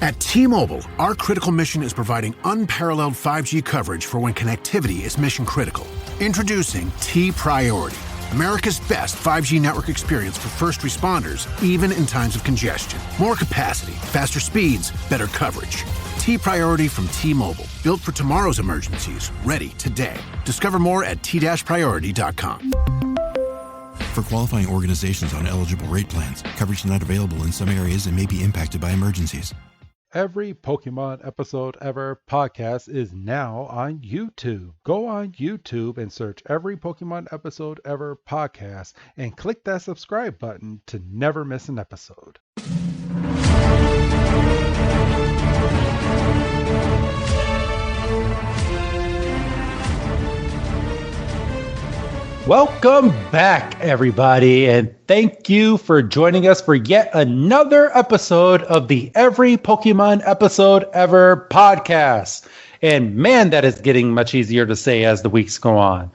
At T-Mobile, our critical mission is providing unparalleled 5G coverage for when connectivity is mission critical. Introducing T-Priority, America's best 5G network experience for first responders, even in times of congestion. More capacity, faster speeds, better coverage. T-Priority from T-Mobile, built for tomorrow's emergencies, ready today. Discover more at t-priority.com. For qualifying organizations on eligible rate plans, coverage not available in some areas and may be impacted by emergencies. Every Pokemon Episode Ever podcast is now on YouTube. Go on YouTube and search Every Pokemon Episode Ever podcast and click that subscribe button to never miss an episode. Welcome back, everybody, and thank you for joining us for yet another episode of the Every Pokemon Episode Ever podcast. And man, that is getting much easier to say as the weeks go on.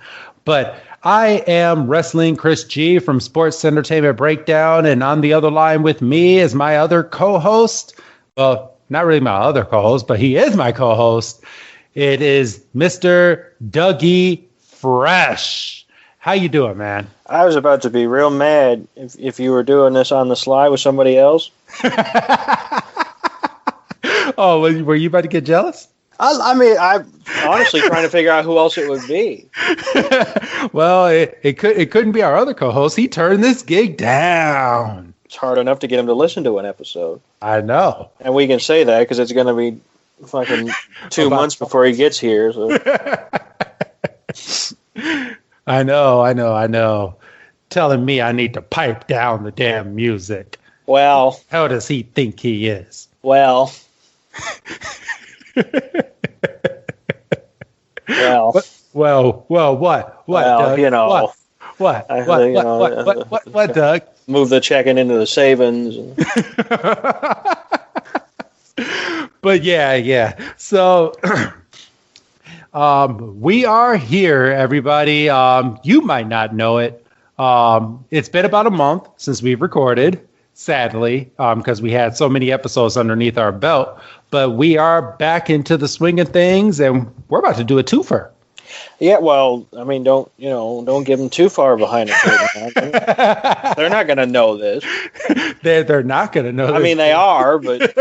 But I am Wrestling Chris G from Sports Entertainment Breakdown, and on the other line with me is my other co-host. Well, not really my other co-host, but he is my co-host. It is Mr. Dougie Fresh. How you doing, man? I was about to be real mad if you were doing this on the sly with somebody else. Oh, were you about to get jealous? I mean, I'm honestly trying to figure out who else it would be. Well, it couldn't be our other co-host. He turned this gig down. It's hard enough to get him to listen to an episode. I know. And we can say that because it's going to be fucking 2 months before he gets here. So. I know. Telling me I need to pipe down the damn music. Well. How does he think he is? Well. Well, what? Well, Doug? you know. What, Doug? Move the checking into the savings. But yeah. So we are here, everybody. You might not know it. It's been about a month since we've recorded, sadly, because we had so many episodes underneath our belt. But we are back into the swing of things, and we're about to do a twofer. Yeah, well, I mean, don't give them too far behind the curtain. They're not going to know this. They're not going to know. I mean, they are, but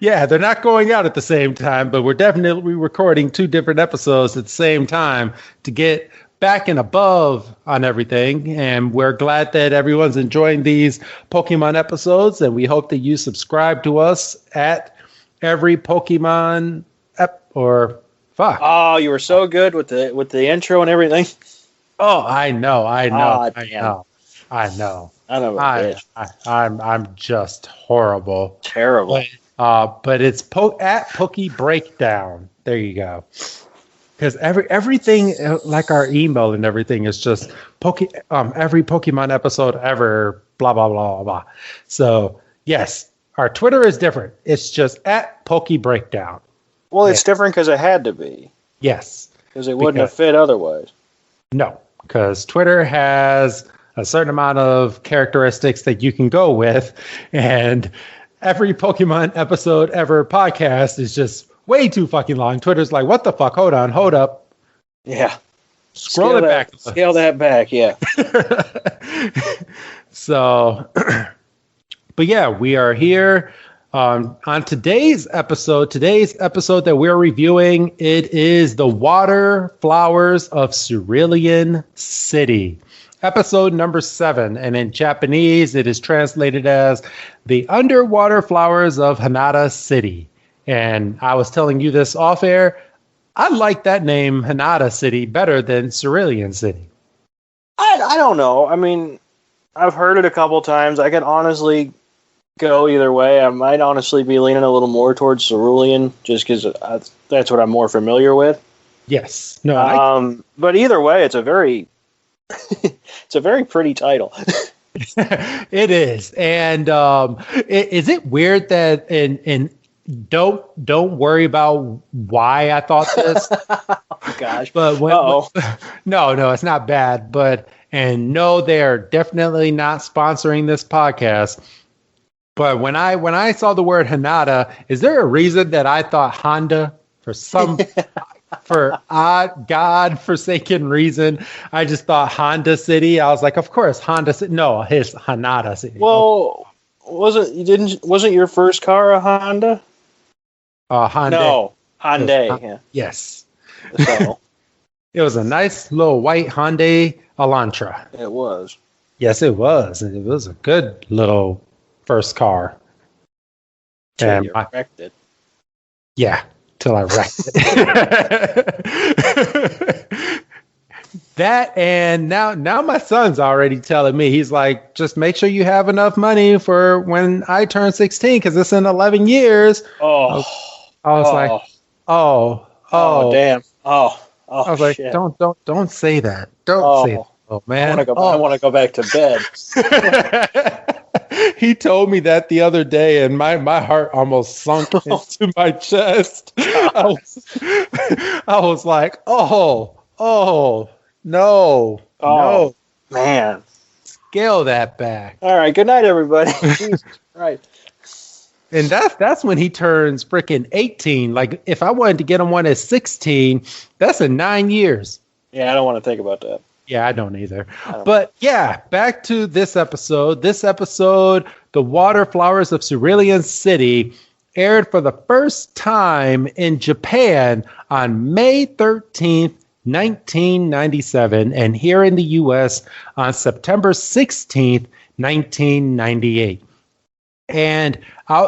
yeah, they're not going out at the same time. But we're definitely recording two different episodes at the same time to get back and above on everything. And we're glad that everyone's enjoying these Pokemon episodes, and we hope that you subscribe to us at Every Pokemon or. Fuck. Oh, you were so good with the intro and everything. Oh, I know. Oh, I know. I'm just horrible. Terrible. But it's at Pokey Breakdown. There you go. Because everything, like our email and everything, is just every Pokemon episode ever. Blah blah blah blah. So yes, our Twitter is different. It's just at Pokey Breakdown. Well, it's different because it had to be. Yes. Because it wouldn't have fit otherwise. No, because Twitter has a certain amount of characteristics that you can go with, and every Pokemon episode ever podcast is just way too fucking long. Twitter's like, what the fuck? Hold up. Yeah. Scroll it back. Scale that back, yeah. So, but yeah, we are here. On today's episode that we're reviewing, it is The Water Flowers of Cerulean City, episode number 7. And in Japanese, it is translated as The Underwater Flowers of Hanada City. And I was telling you this off air. I like that name, Hanada City, better than Cerulean City. I don't know. I mean, I've heard it a couple times. I could honestly go either way. I might honestly be leaning a little more towards Cerulean, just because that's what I'm more familiar with. Yes. No. But either way, it's a very pretty title. It is. And is it weird that in don't worry about why I thought this? Oh, gosh. But no, it's not bad. But no, they're definitely not sponsoring this podcast. But when I saw the word Hanada, is there a reason that I thought Honda for odd God-forsaken reason? I just thought Honda City. I was like, of course, Honda City. No, his Hanada City. Well, wasn't your first car a Honda? Hyundai. No, Hyundai. Yeah. Yes. So It was a nice little white Hyundai Elantra. it was. Yes, it was. It was a good little first car. Till you wrecked it. Yeah, till I wrecked it. That, and now my son's already telling me, he's like, just make sure you have enough money for when I turn 16, because it's in 11 years. Oh. I was like, oh, damn. Oh, I was like, shit. don't say that. Don't say that. Oh, man. I want to go back to bed. He told me that the other day, and my heart almost sunk into my chest. I was like, no, no. Man. Scale that back. All right. Good night, everybody. Jesus Christ. And that's when he turns freaking 18. Like, if I wanted to get him one at 16, that's in 9 years. Yeah, I don't want to think about that. Yeah, I don't either. But yeah, back to this episode. This episode, The Waterflowers of Cerulean City, aired for the first time in Japan on May 13th, 1997, and here in the U.S. on September 16th, 1998. And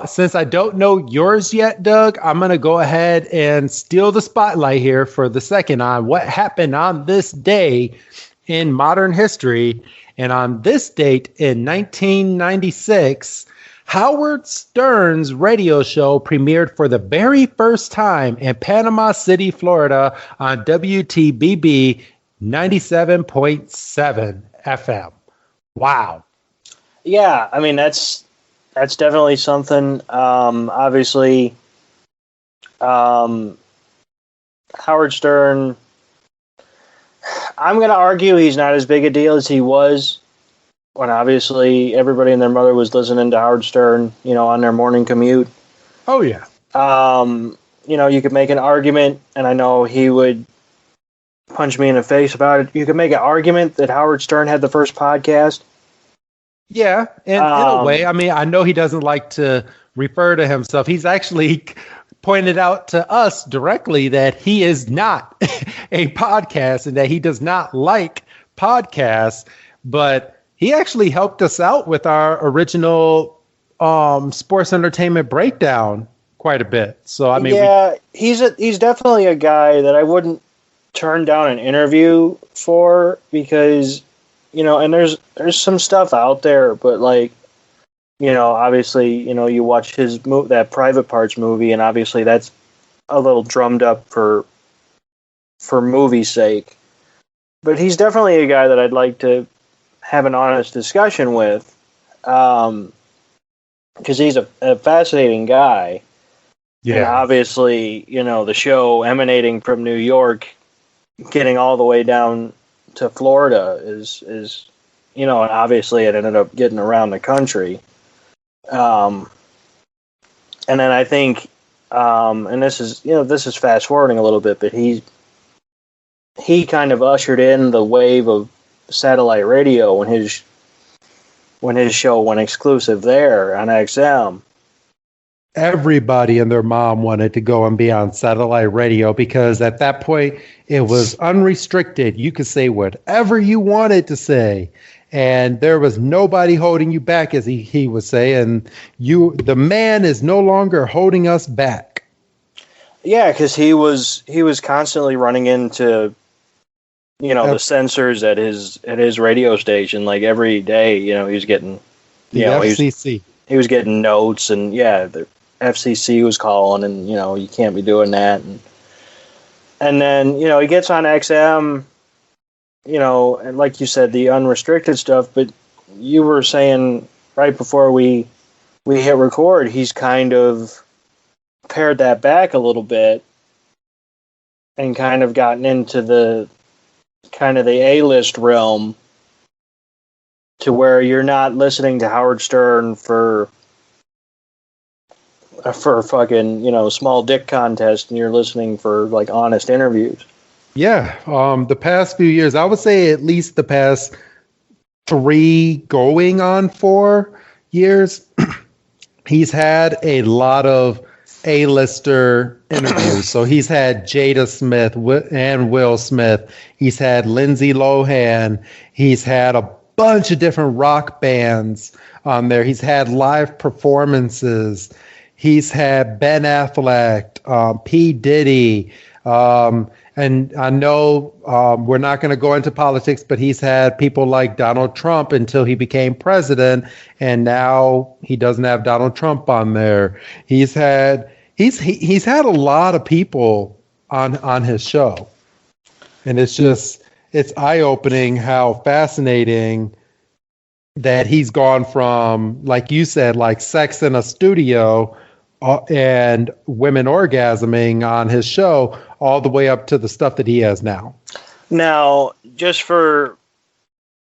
since I don't know yours yet, Doug, I'm going to go ahead and steal the spotlight here for the second on what happened on this day in modern history. And on this date in 1996, Howard Stern's radio show premiered for the very first time in Panama City, Florida on WTBB 97.7 FM. Wow. Yeah, I mean, that's definitely something. Obviously, Howard Stern, I'm going to argue he's not as big a deal as he was when obviously everybody and their mother was listening to Howard Stern, on their morning commute. Oh, yeah. You could make an argument, and I know he would punch me in the face about it. You could make an argument that Howard Stern had the first podcast. Yeah, in a way. I mean, I know he doesn't like to refer to himself. He's actually pointed out to us directly that he is not a podcast and that he does not like podcasts, but he actually helped us out with our original sports entertainment breakdown quite a bit. So, I mean, yeah, he's definitely a guy that I wouldn't turn down an interview for because, and there's some stuff out there, but like, obviously, you watch that Private Parts movie, and obviously that's a little drummed up for movie's sake. But he's definitely a guy that I'd like to have an honest discussion with, because he's a fascinating guy. Yeah. And obviously, the show emanating from New York, getting all the way down to Florida is and obviously it ended up getting around the country. And then I think, and this is fast forwarding a little bit, but he kind of ushered in the wave of satellite radio when his show went exclusive there on XM. Everybody and their mom wanted to go and be on satellite radio because at that point it was unrestricted. You could say whatever you wanted to say, and there was nobody holding you back, as he would say. And the man is no longer holding us back. Yeah, because he was constantly running into the censors at his radio station. Like every day, he was getting the FCC. He was getting notes, and the FCC was calling, and you can't be doing that, and then he gets on XM, and like you said, the unrestricted stuff. But you were saying right before we hit record, he's kind of pared that back a little bit, and kind of gotten into the A-list realm, to where you're not listening to Howard Stern for for fucking, small dick contest, and you're listening for like honest interviews. Yeah. The past few years, I would say at least the past 3 going on 4 years, he's had a lot of A-lister interviews. So he's had Jada Smith and Will Smith. He's had Lindsay Lohan. He's had a bunch of different rock bands on there. He's had live performances. He's had Ben Affleck, P. Diddy. And I know we're not going to go into politics, but he's had people like Donald Trump until he became president, and now he doesn't have Donald Trump on there. He's had a lot of people on his show, and it's eye-opening how fascinating that he's gone from, like you said, like sex in a studio and women orgasming on his show, all the way up to the stuff that he has now. Now, just for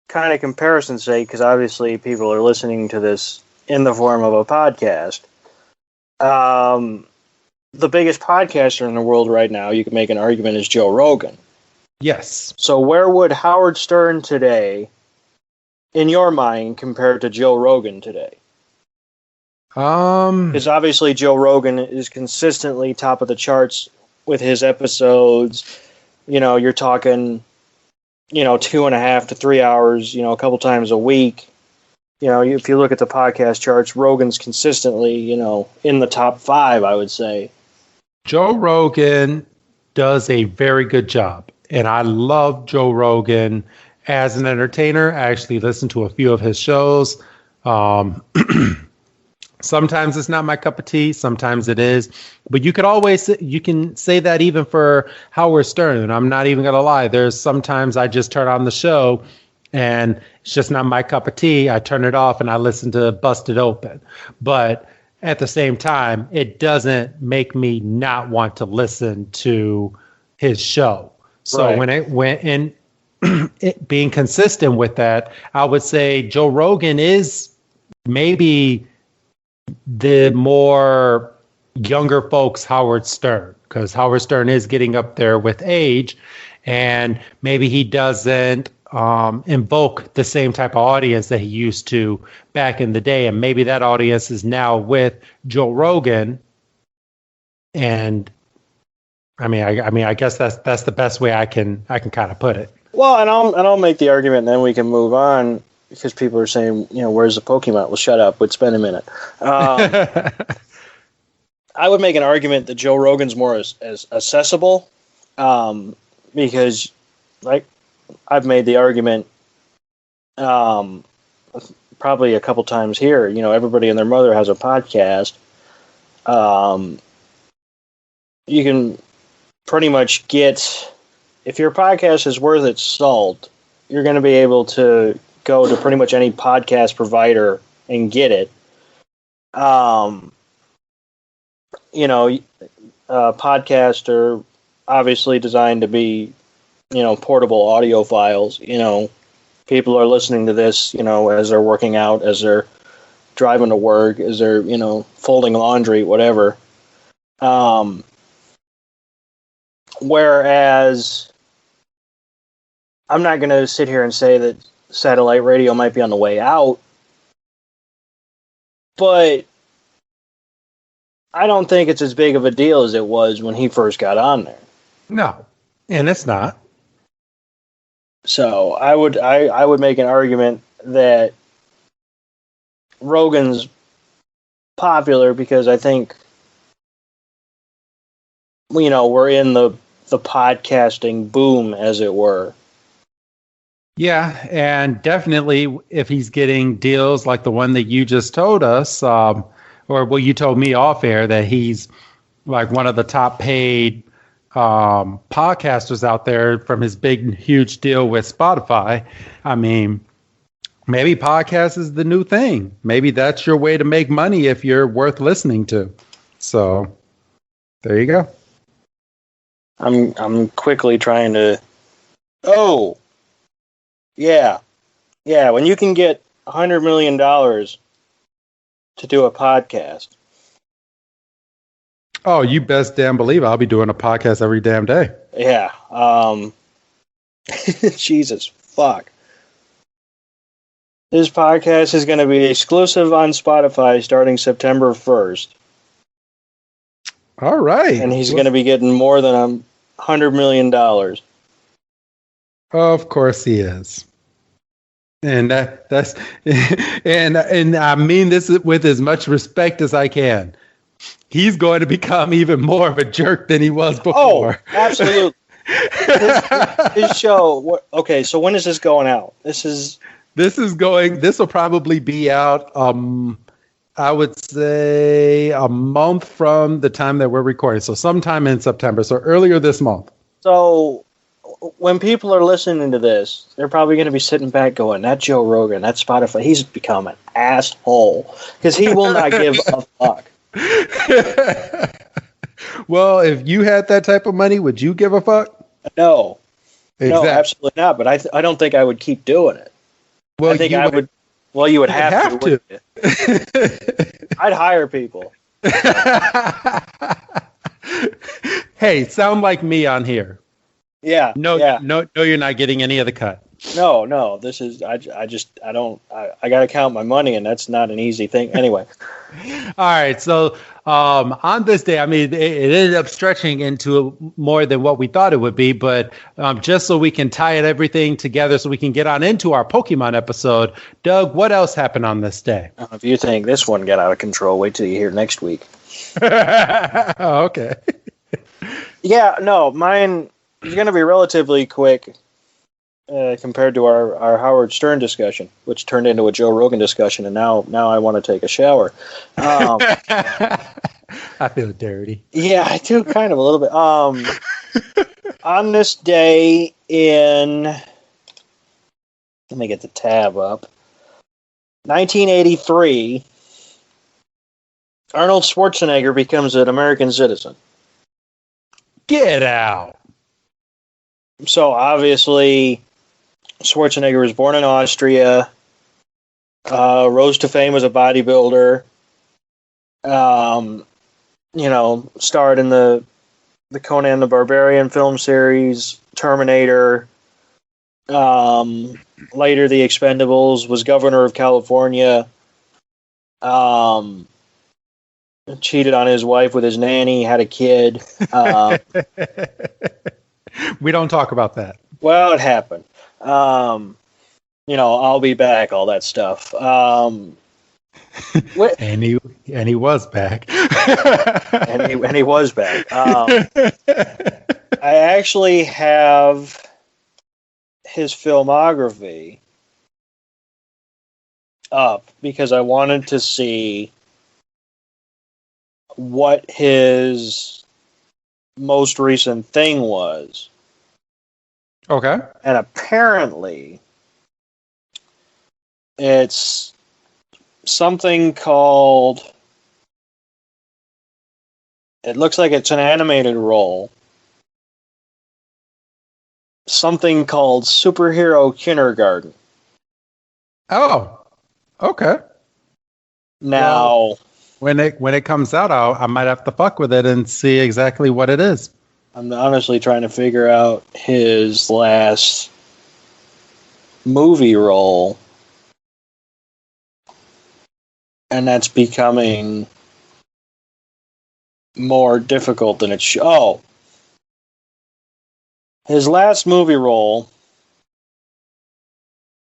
kind of comparison's sake, because obviously people are listening to this in the form of a podcast, the biggest podcaster in the world right now, you can make an argument, is Joe Rogan. Yes. So where would Howard Stern today, in your mind, compare to Joe Rogan today? Because obviously Joe Rogan is consistently top of the charts with his episodes. You're talking, 2.5 to 3 hours, a couple times a week. If you look at the podcast charts, Rogan's consistently, in the top 5, I would say. Joe Rogan does a very good job, and I love Joe Rogan as an entertainer. I actually listen to a few of his shows. Sometimes it's not my cup of tea. Sometimes it is. But you can say that even for Howard Stern. And I'm not even going to lie. There's sometimes I just turn on the show and it's just not my cup of tea. I turn it off and I listen to Busted Open. But at the same time, it doesn't make me not want to listen to his show. So right. when it went in, it being consistent with that, I would say Joe Rogan is maybe the more younger folks Howard Stern, because Howard Stern is getting up there with age, and maybe he doesn't invoke the same type of audience that he used to back in the day, and maybe that audience is now with Joe Rogan. And I guess that's the best way I can kind of put it. Well, and I'll make the argument, and then we can move on. Because people are saying, where's the Pokemon? Well, shut up. It's been a minute. I would make an argument that Joe Rogan's more as accessible, because, like, I've made the argument probably a couple times here. Everybody and their mother has a podcast. You can pretty much get, if your podcast is worth its salt, you're going to be able to go to pretty much any podcast provider and get it. Podcasts are obviously designed to be, portable audio files. People are listening to this, as they're working out, as they're driving to work, as they're, folding laundry, whatever. Whereas I'm not going to sit here and say that satellite radio might be on the way out, but I don't think it's as big of a deal as it was when he first got on there. No, and it's not. So I would make an argument that Rogan's popular because I think, we're in the podcasting boom, as it were. Yeah, and definitely if he's getting deals like the one that you just told us, you told me off air that he's like one of the top paid podcasters out there from his big, huge deal with Spotify. Maybe podcast is the new thing. Maybe that's your way to make money if you're worth listening to. So there you go. I'm quickly trying to. Oh. Yeah. When you can get $100 million to do a podcast, Oh, you best damn believe I'll be doing a podcast every damn day. Yeah. Jesus fuck. This podcast is going to be exclusive on Spotify starting September 1st. All right. And he's going to be getting more than $100 million. Of course he is. And that's and I mean this with as much respect as I can. He's going to become even more of a jerk than he was before. Oh, absolutely. His show. Okay, so when is this going out? This will probably be out I would say a month from the time that we're recording. So sometime in September. So earlier this month. So when people are listening to this, they're probably going to be sitting back going, that Joe Rogan, that Spotify, he's become an asshole. Because he will not give a fuck. Well, if you had that type of money, would you give a fuck? No. Exactly. No, absolutely not. But I don't think I would keep doing it. Well, I think I would. Well, you would have to. I'd hire people. Hey, sound like me on here. Yeah. No, you're not getting any of the cut. No. This is I got to count my money, and that's not an easy thing. Anyway. All right. So on this day, I mean, it ended up stretching into more than what we thought it would be, but just so we can tie everything together so we can get on into our Pokemon episode, Doug, what else happened on this day? If you think this one got out of control, wait till you hear next week. Okay. Yeah, no, mine is going to be relatively quick compared to our Howard Stern discussion, which turned into a Joe Rogan discussion, and now I want to take a shower. I feel dirty. Yeah, I do kind of a little bit. On this day in, let me get the tab up, 1983, Arnold Schwarzenegger becomes an American citizen. Get out. So obviously, Schwarzenegger was born in Austria, rose to fame as a bodybuilder, starred in the Conan the Barbarian film series, Terminator, later The Expendables, was governor of California, cheated on his wife with his nanny, had a kid. We don't talk about that. Well, it happened. I'll be back, all that stuff. And he was back. and he was back. I actually have his filmography up because I wanted to see what his most recent thing was. Okay. And apparently it's something called, it looks like it's an animated role, something called Superhero Kindergarten. Oh, okay. Now, when it comes out, I might have to fuck with it and see exactly what it is. I'm honestly trying to figure out his last movie role, and that's becoming more difficult than it should. Oh, his last movie role,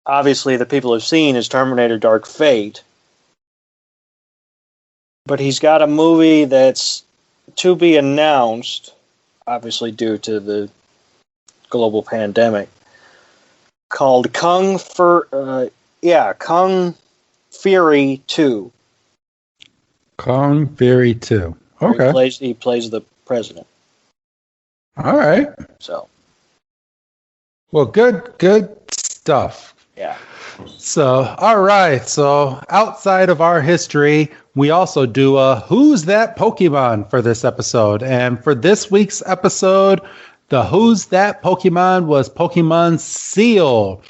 obviously the people have seen, is Terminator Dark Fate, but he's got a movie that's to be announced, obviously due to the global pandemic, called Kung Fury 2. Kung Fury 2. Okay. He plays the president. All right. So. Well, good stuff. Yeah. So, all right. So, outside of our history, we also do a Who's That Pokemon for this episode. And for this week's episode, the Who's That Pokemon was Pokemon Seal,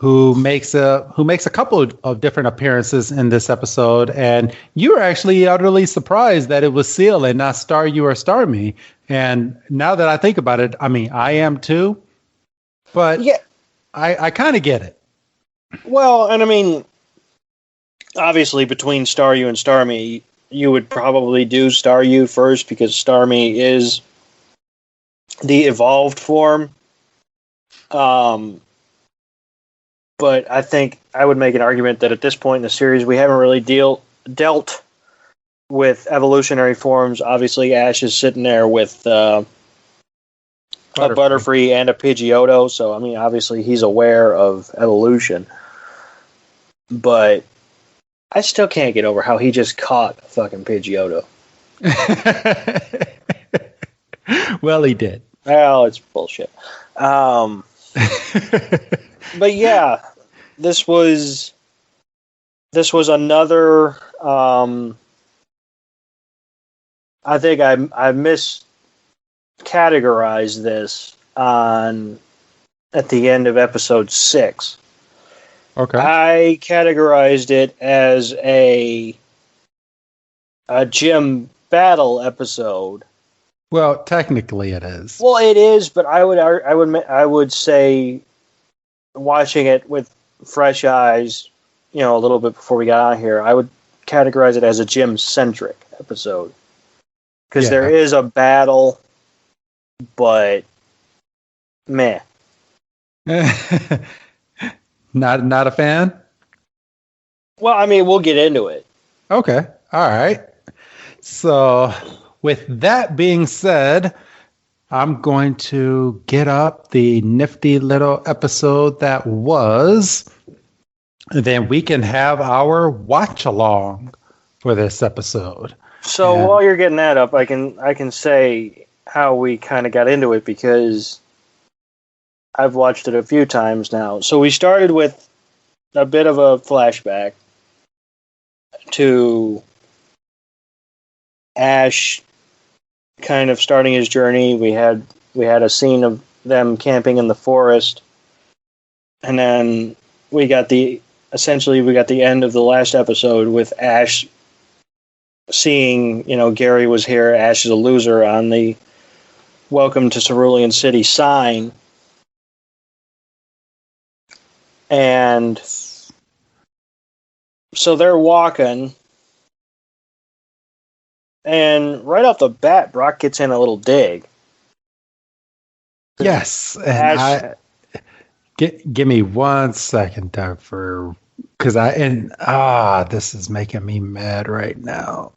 who makes a couple of different appearances in this episode, and you were actually utterly surprised that it was Seal and not Star You or Star Me. And now that I think about it, I mean, I am too, but Yeah. I kind of get it. Well, and I mean, obviously between Star You and Star Me, you would probably do Star You first because Star Me is the evolved form. But I think I would make an argument that at this point in the series, we haven't really dealt with evolutionary forms. Obviously, Ash is sitting there with a Butterfree and a Pidgeotto, so I mean, obviously he's aware of evolution. But I still can't get over how he just caught a fucking Pidgeotto. Well, he did. Well, it's bullshit. But yeah, this was another. I think I miscategorized this at the end of episode 6. Okay. I categorized it as a gym battle episode. Well, technically it is. Well, it is, but I would say, watching it with fresh eyes, a little bit before we got on here, I would categorize it as a gym-centric episode. Because there is a battle, but meh. Not a fan? Well, I mean, we'll get into it. Okay. All right. So, with that being said, I'm going to get up the nifty little episode that was. Then we can have our watch along for this episode. So while you're getting that up, I can say how we kind of got into it because I've watched it a few times now. So we started with a bit of a flashback to Ash kind of starting his journey. We had a scene of them camping in the forest, and then we got the end of the last episode with Ash seeing, Gary was here, Ash is a loser on the Welcome to Cerulean City sign. And so they're walking, and right off the bat, Brock gets in a little dig. Yes, and give me 1 second, Doug, this is making me mad right now.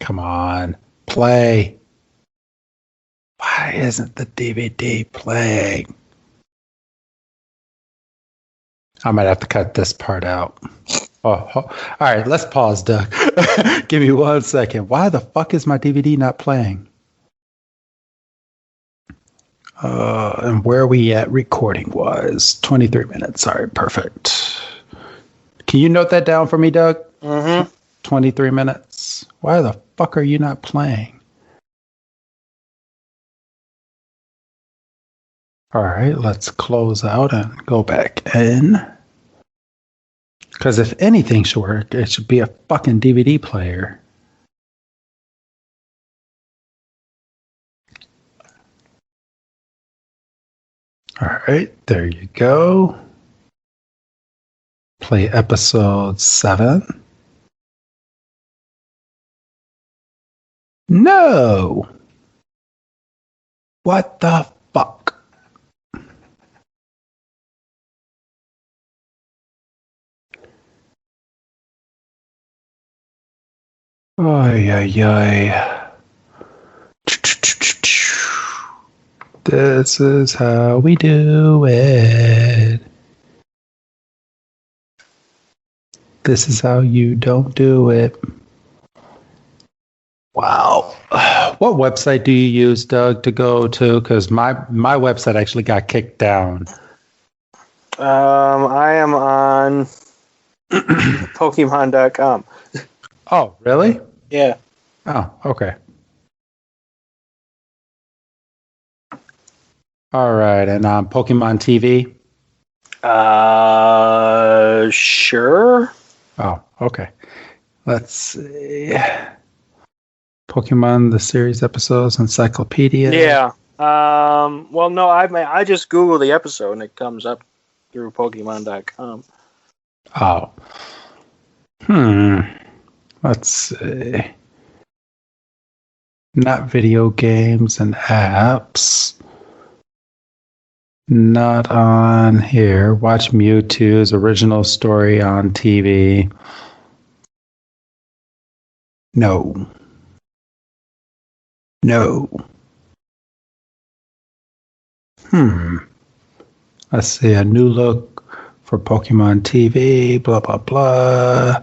Come on, play. Why isn't the DVD playing? I might have to cut this part out. All right, let's pause, Doug. Give me 1 second. Why the fuck is my DVD not playing? And where are we at recording-wise? 23 minutes. All right, perfect. Can you note that down for me, Doug? Mm-hmm. 23 minutes. Why the fuck are you not playing? All right, let's close out and go back in. Because if anything should work, it should be a fucking DVD player. All right, there you go. Play episode 7. No! What the fuck? Ay, ay, ay. This is how we do it. This is how you don't do it. Wow. What website do you use, Doug, to go to? Because my website actually got kicked down. I am on Pokemon.com. Oh, really? Yeah. Oh, okay. All right, and Pokemon TV? Sure. Oh, okay. Let's see. Pokemon, the series episodes, encyclopedia. Yeah. Well, no, I just Google the episode and it comes up through Pokemon.com. Oh. Let's see. Not video games and apps. Not on here. Watch Mewtwo's original story on TV. No. Let's see. A new look for Pokemon TV. Blah, blah, blah.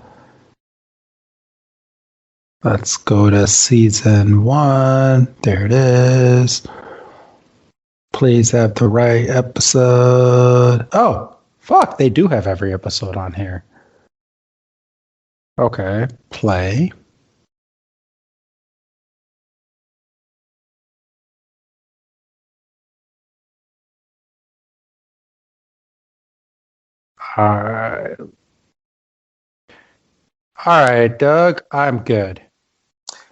Let's go to season 1. There it is. Please have the right episode. Oh, fuck. They do have every episode on here. Okay. Play. All right, Doug. I'm good.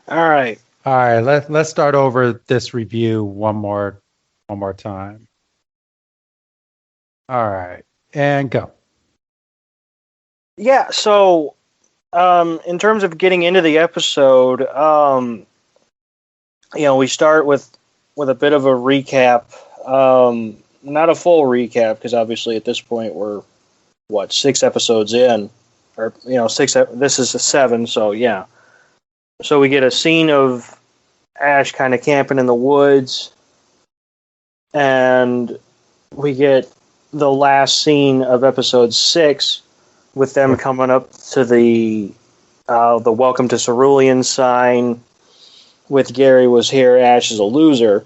All right. Let's start over this review one more time. All right, and go. Yeah. So, in terms of getting into the episode, we start with a bit of a recap. Not a full recap because obviously at this point we're 6 episodes in, or 6. This is a 7, so yeah. So we get a scene of Ash kind of camping in the woods, and we get the last scene of episode 6 with them coming up to the Welcome to Cerulean sign with Gary was here, Ash is a loser.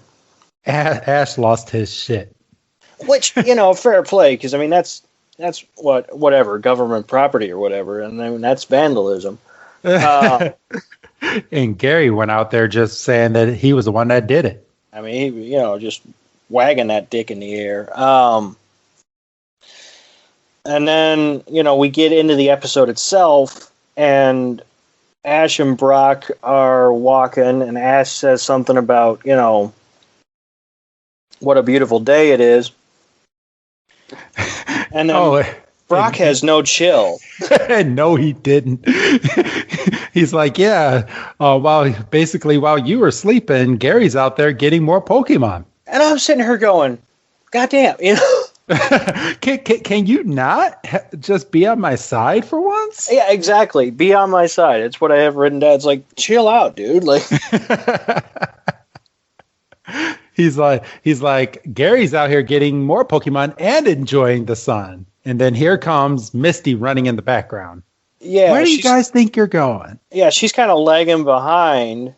Ash lost his shit. Which, fair play, because, I mean, that's whatever, government property or whatever, and I mean, that's vandalism. And Gary went out there just saying that he was the one that did it. I mean, he, just wagging that dick in the air. And then, we get into the episode itself, and Ash and Brock are walking, and Ash says something about, what a beautiful day it is. And then Brock has no chill. No, he didn't. He's like, yeah, while you were sleeping, Gary's out there getting more Pokemon. And I'm sitting here going, goddamn, Can you not just be on my side for once? Yeah, exactly. Be on my side. It's what I have written down. It's like, chill out, dude. Like, he's like, Gary's out here getting more Pokemon and enjoying the sun. And then here comes Misty running in the background. Yeah. Where do you guys think you're going? Yeah, she's kind of lagging behind.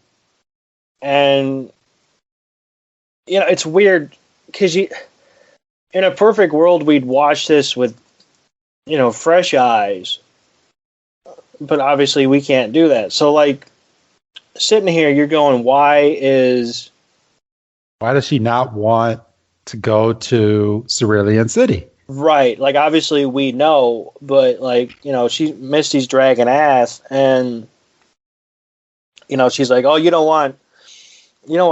And, it's weird because in a perfect world, we'd watch this with, fresh eyes. But obviously we can't do that. So, like, sitting here, you're going, why does she not want to go to Cerulean City? Right. Like, obviously we know, but, like, Misty's dragging ass, and, she's like, oh, you don't want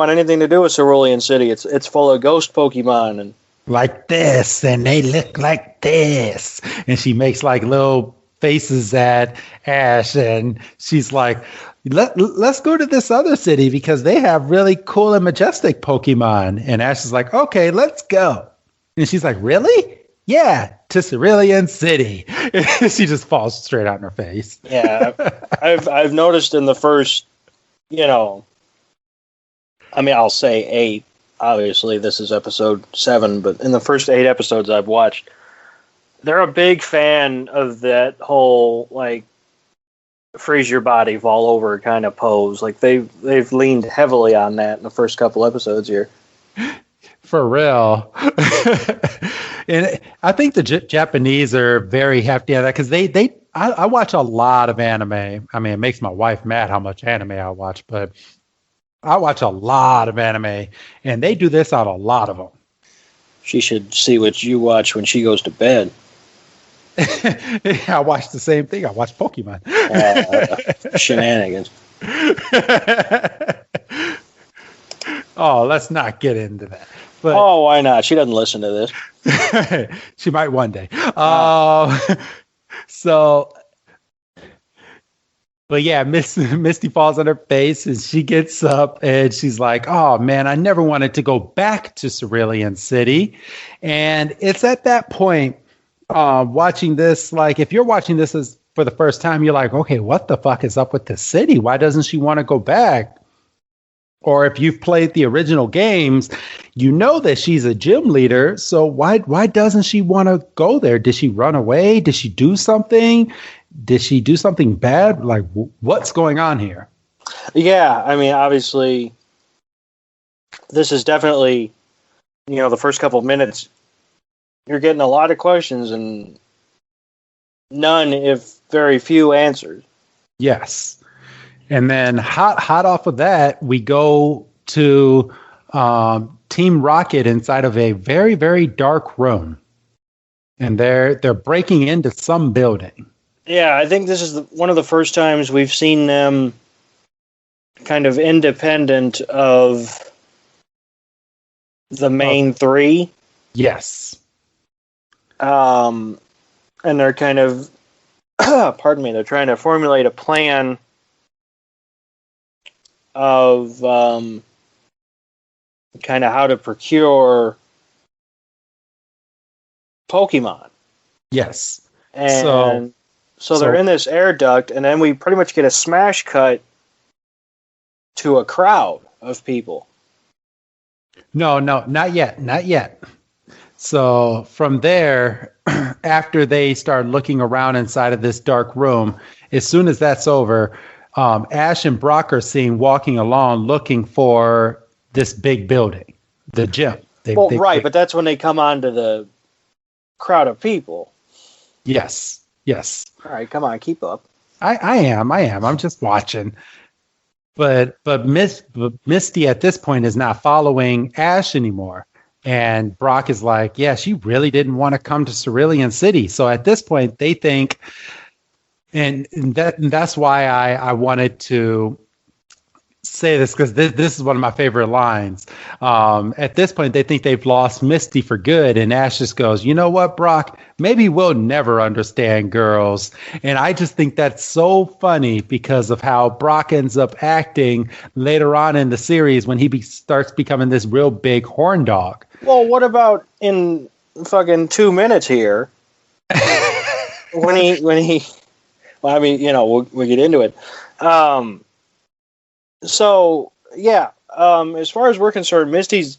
anything to do with Cerulean City. It's full of ghost Pokemon and like this, and they look like this. And she makes like little faces at Ash, and she's like, let's go to this other city because they have really cool and majestic Pokemon. And Ash is like, okay, let's go. And she's like, really? Yeah, to Cerulean City. She just falls straight out in her face. Yeah, I've noticed in the first, I'll say 8. Obviously, this is episode 7, but in the first 8 episodes I've watched, they're a big fan of that whole, like, freeze your body, fall over kind of pose. Like, they've leaned heavily on that in the first couple episodes here. For real. And I think the Japanese are very hefty on that because I watch a lot of anime. I mean, it makes my wife mad how much anime I watch, but I watch a lot of anime, and they do this on a lot of them. She should see what you watch when she goes to bed. I watched the same thing. I watched Pokemon. Shenanigans. Oh, let's not get into that. But Oh, why not? She doesn't listen to this. she might one day. So, but yeah, Misty falls on her face and she gets up and she's like, "Oh man, I never wanted to go back to Cerulean City." And it's at that point, watching this, like if you're watching this as for the first time, you're like, "Okay, what the fuck is up with the city? Why doesn't she want to go back?" Or if you've played the original games, you know that she's a gym leader. So why doesn't she want to go there? Did she run away? Did she do something? Did she do something bad? Like, what's going on here? Yeah, I mean, obviously, this is definitely, the first couple of minutes, you're getting a lot of questions and none, if very few, answers. Yes. And then hot off of that, we go to Team Rocket inside of a very, very dark room. And they're breaking into some building. Yeah, I think this is one of the first times we've seen them kind of independent of the main three. Yes. And they're kind of, pardon me, they're trying to formulate a plan of kind of how to procure Pokemon. Yes. And so they're in this air duct, and then we pretty much get a smash cut to a crowd of people. No, not yet. Not yet. So from there, after they start looking around inside of this dark room, as soon as that's over, Ash and Brock are seen walking along looking for this big building, the gym. But that's when they come onto the crowd of people. Yes. All right, come on, keep up. I am. I'm just watching. But Misty at this point is not following Ash anymore. And Brock is like, yeah, she really didn't want to come to Cerulean City. So at this point, they think, and that's why I wanted to say this, because this is one of my favorite lines. At this point, they think they've lost Misty for good. And Ash just goes, "You know what, Brock? Maybe we'll never understand girls." And I just think that's so funny because of how Brock ends up acting later on in the series when he starts becoming this real big horn dog. Well, what about in fucking 2 minutes here? when he, well, I mean, we'll get into it. So, yeah, as far as we're concerned, Misty's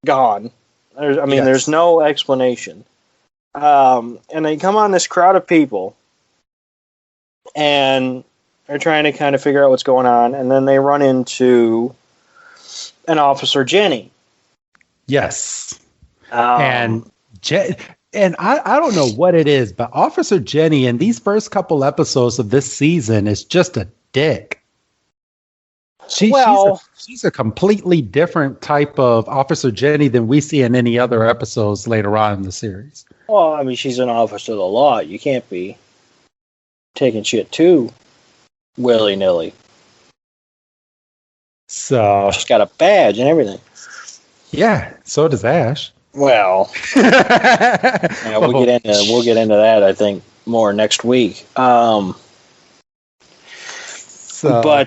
gone. There's no explanation. And they come on this crowd of people, and they're trying to kind of figure out what's going on, and then they run into an Officer Jenny. Yes. And I don't know what it is, but Officer Jenny in these first couple episodes of this season is just a dick. She's a completely different type of Officer Jenny than we see in any other episodes later on in the series. Well, I mean, she's an officer of the law. You can't be taking shit too willy-nilly. So she's got a badge and everything. Yeah, so does Ash. Well, we'll get into that, I think, more next week. So they're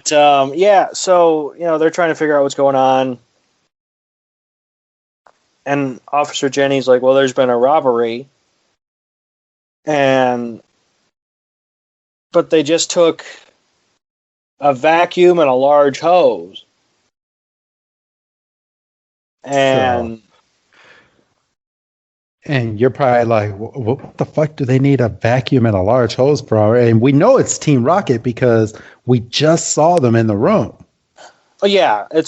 trying to figure out what's going on. And Officer Jenny's like, well, there's been a robbery. But they just took a vacuum and a large hose. And you're probably like, what the fuck do they need a vacuum and a large hose for? And we know it's Team Rocket because we just saw them in the room. Oh yeah, and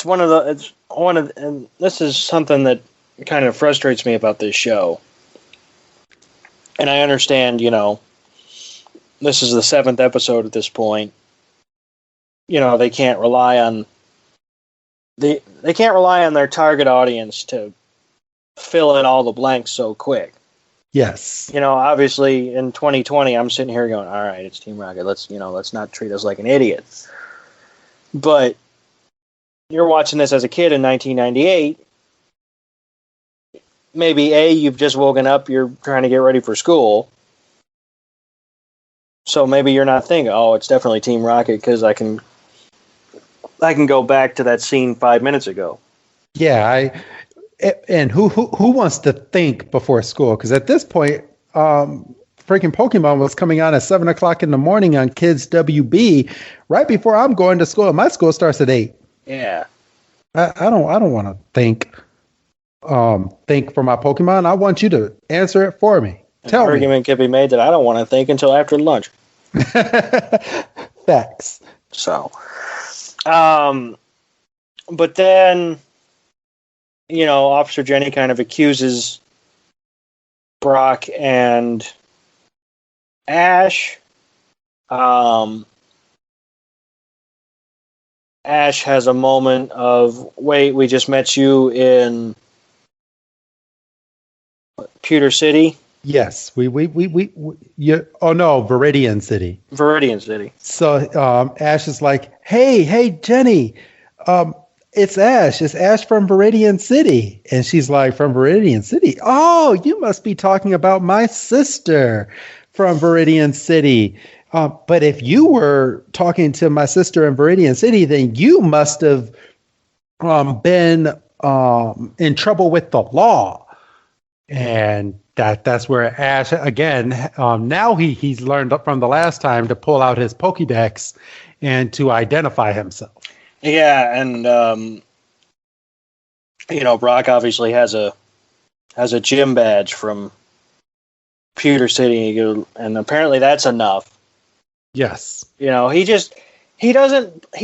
this is something that kind of frustrates me about this show. And I understand, this is the 7th episode at this point. They can't rely on their target audience to fill in all the blanks so quick. Yes. Obviously in 2020, I'm sitting here going, all right, it's Team Rocket. Let's not treat us like an idiot. But you're watching this as a kid in 1998. Maybe you've just woken up, you're trying to get ready for school. So maybe you're not thinking, oh, it's definitely Team Rocket because I can go back to that scene 5 minutes ago. Yeah, and who wants to think before school? Because at this point, freaking Pokemon was coming on at 7:00 in the morning on Kids WB, right before I'm going to school. My school starts at 8. Yeah, I don't want to think for my Pokemon. I want you to answer it for me. Tell me. An argument could be made that I don't want to think until after lunch. Facts. So, but then, Officer Jenny kind of accuses Brock and Ash. Ash has a moment of, wait, we just met you in Pewter City. Yes, we oh no, Viridian City. Viridian City. So Ash is like, hey Jenny, it's Ash. It's Ash from Viridian City. And she's like, from Viridian City? Oh, you must be talking about my sister from Viridian City. But if you were talking to my sister in Viridian City, then you must have been in trouble with the law. And that's where Ash, again, now he's learned from the last time to pull out his Pokédex and to identify himself. Yeah, and Brock obviously has a gym badge from Pewter City, and apparently that's enough. Yes. He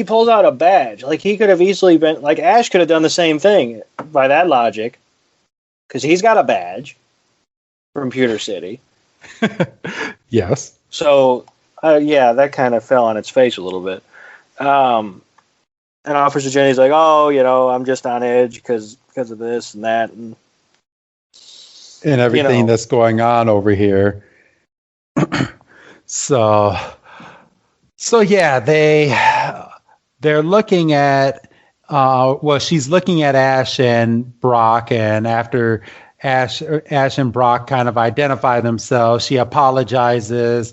pulls out a badge. Like, he could have easily been, like, Ash could have done the same thing by that logic, because he's got a badge from Pewter City. Yes. So, that kind of fell on its face a little bit. And Officer Jenny's like, oh, I'm just on edge because of this and that. And everything that's going on over here. So yeah, they're looking at, she's looking at Ash and Brock, and after Ash and Brock kind of identify themselves, she apologizes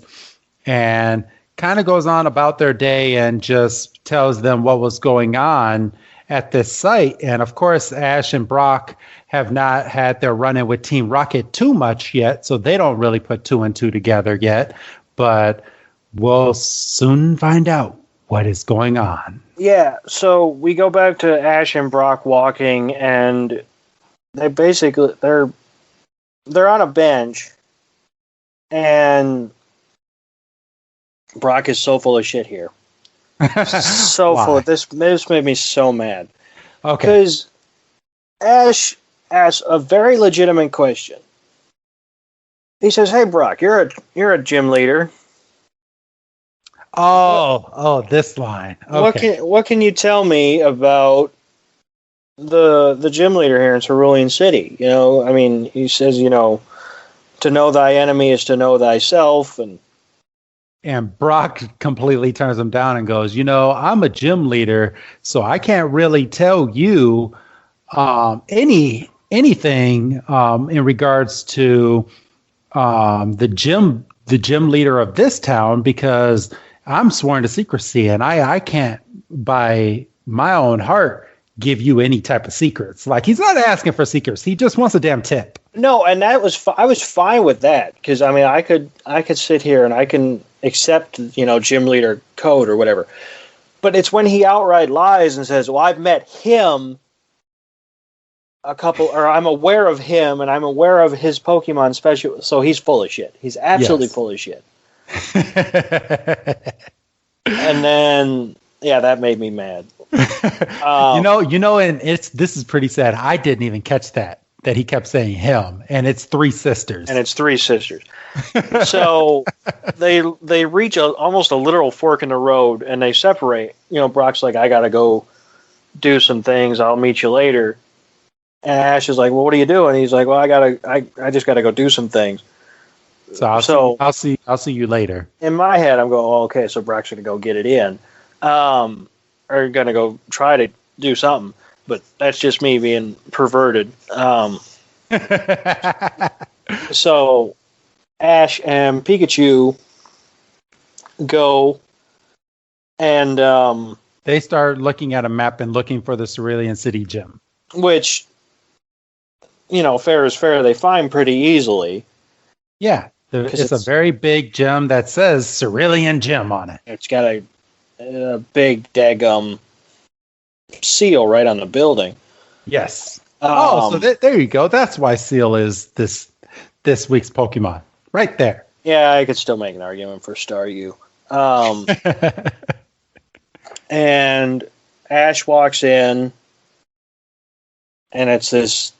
and kind of goes on about their day and just tells them what was going on at this site. And of course, Ash and Brock have not had their run-in with Team Rocket too much yet, so they don't really put 2 and 2 together yet. But we'll soon find out what is going on. Yeah, so we go back to Ash and Brock walking, and they basically they're on a bench, and Brock is so full of shit here. So full of this. This made me so mad. Okay. Because Ash asks a very legitimate question. He says, "Hey, Brock, you're a gym leader. Oh, this line. Okay. What can you tell me about the gym leader here in Cerulean City? He says, to know thy enemy is to know thyself." And Brock completely turns him down and goes, I'm a gym leader, so I can't really tell you anything in regards to the gym leader of this town, because I'm sworn to secrecy, and I can't, by my own heart, give you any type of secrets. Like, he's not asking for secrets. He just wants a damn tip. No, and I was fine with that, because I could sit here and I can accept gym leader code or whatever, but it's when he outright lies and says, "Well, I've met him I'm aware of him, and I'm aware of his Pokemon special." So he's full of shit. He's absolutely full of shit. And then, that made me mad. And this is pretty sad. I didn't even catch that he kept saying him, and it's 3 sisters. So they reach almost a literal fork in the road, and they separate. Brock's like, "I gotta go do some things. I'll meet you later." And Ash is like, well, what are you doing? He's like, well, I just gotta go do some things. So I'll see you later. In my head, I'm going, oh, okay, so Brock's gonna go get it in, or gonna go try to do something. But that's just me being perverted. So Ash and Pikachu go and they start looking at a map and looking for the Cerulean City gym. Which, fair is fair. They find pretty easily. Yeah, it's a very big gym that says Cerulean Gym on it. It's got a big daggum seal right on the building. Yes. So there you go. That's why Seal is this week's Pokemon. Right there. Yeah, I could still make an argument for Staryu. And Ash walks in, and it's this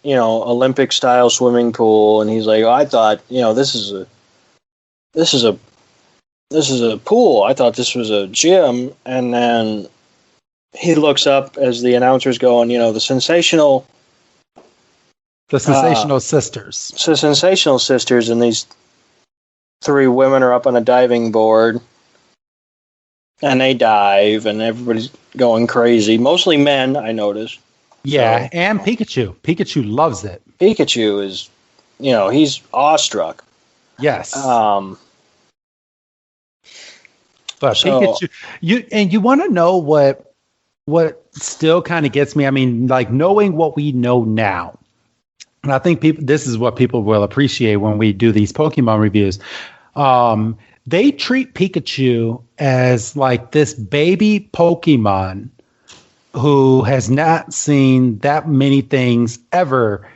Olympic style swimming pool, and he's like, oh, I thought this is a pool. I thought this was a gym. And then he looks up as the announcer's going, the sensational sisters. So sensational sisters, and these 3 women are up on a diving board, and they dive, and everybody's going crazy. Mostly men, I noticed. Yeah, and Pikachu. Pikachu loves it. Pikachu is, he's awestruck. Yes. But Pikachu, you want to know what still kind of gets me? I mean, like knowing what we know now. And I think this is what people will appreciate when we do these Pokemon reviews. They treat Pikachu as like this baby Pokemon who has not seen that many things ever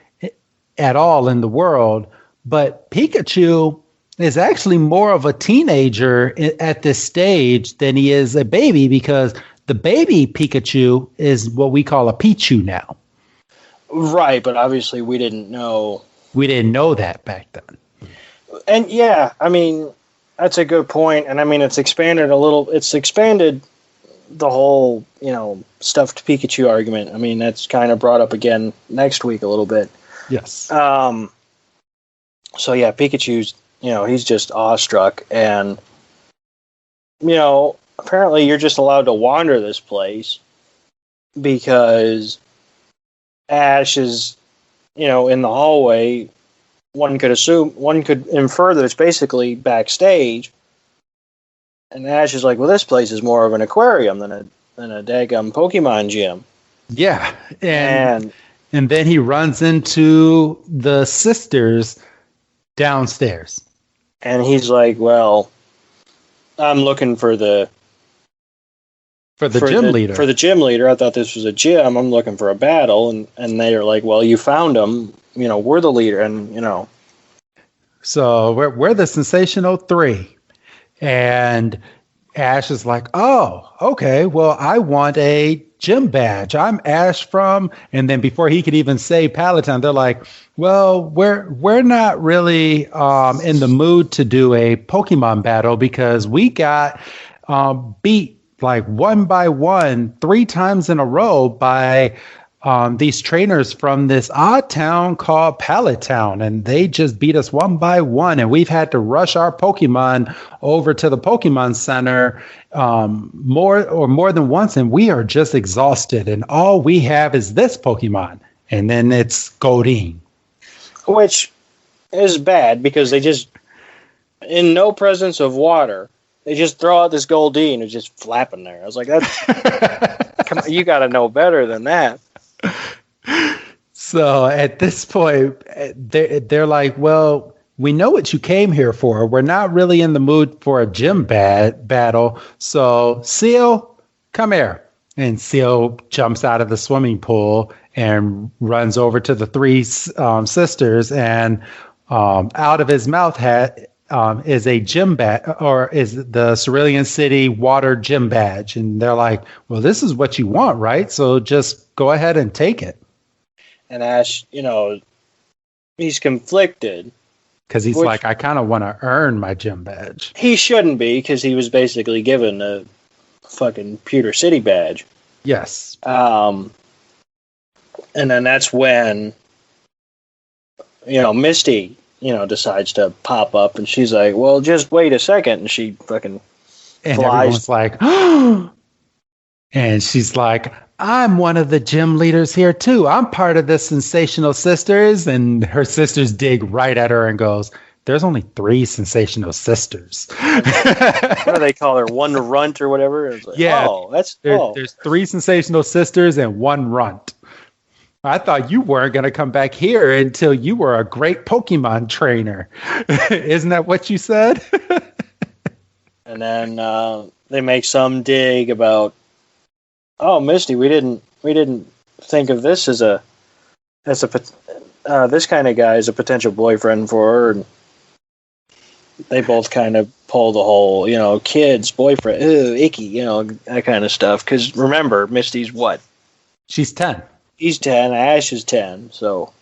at all in the world. But Pikachu is actually more of a teenager at this stage than he is a baby, because the baby Pikachu is what we call a Pichu now. Right, but obviously we didn't know. We didn't know that back then. And yeah, I mean, that's a good point. And I mean, it's expanded a little. It's expanded the whole, stuffed Pikachu argument. I mean, that's kind of brought up again next week a little bit. Yes. So yeah, Pikachu's, he's just awestruck. And, apparently you're just allowed to wander this place because Ash is, in the hallway. One could infer that it's basically backstage. And Ash is like, well, this place is more of an aquarium than a daggum Pokemon gym. Yeah. And then he runs into the sisters downstairs. And he's like, well, I'm looking for the gym leader. For the gym leader. I thought this was a gym. I'm looking for a battle. And they're like, well, you found him. We're the leader. And, So we're the Sensational 3. And Ash is like, oh, okay, well, I want a gym badge. I'm Ash from, and then before he could even say Palatine, they're like, well, we're not really in the mood to do a Pokemon battle because we got beat like 1 by 1 3 times in a row by these trainers from this odd town called Pallet and they just beat us 1 by 1, and we've had to rush our Pokemon over to the Pokemon Center more than once, and we are just exhausted, and all we have is this Pokemon, and then it's Goldeen. Which is bad because they just, in no presence of water, they just throw out this Goldeen who's just flapping there. I was like, that's come on, you got to know better than that. So at this point, they're like, well, we know what you came here for. We're not really in the mood for a gym battle. So Seal, come here. And Seal jumps out of the swimming pool and runs over to the 3 sisters. And out of his mouth is a gym badge, or is the Cerulean City water gym badge. And they're like, well, this is what you want, right? So just go ahead and take it. And Ash, he's conflicted. Because he's like, I kind of want to earn my gym badge. He shouldn't be, because he was basically given a fucking Pewter City badge. Yes. And then that's when, Misty, decides to pop up, and she's like, well, just wait a second. And she fucking And flies. everyone's like, and she's like, I'm one of the gym leaders here too. I'm part of the Sensational Sisters. And her sisters dig right at her and goes, there's only 3 Sensational Sisters. What do they call her? One runt or whatever? It's like, Yeah. There's 3 Sensational Sisters and 1 runt. I thought you weren't going to come back here until you were a great Pokemon trainer. Isn't that what you said? And then they make some dig about, oh, Misty, we didn't think of this as this kind of guy as a potential boyfriend for her. And they both kind of pull the whole, kids, boyfriend, ew, icky, that kind of stuff. Because remember, Misty's what? She's 10. He's 10, Ash is 10, so.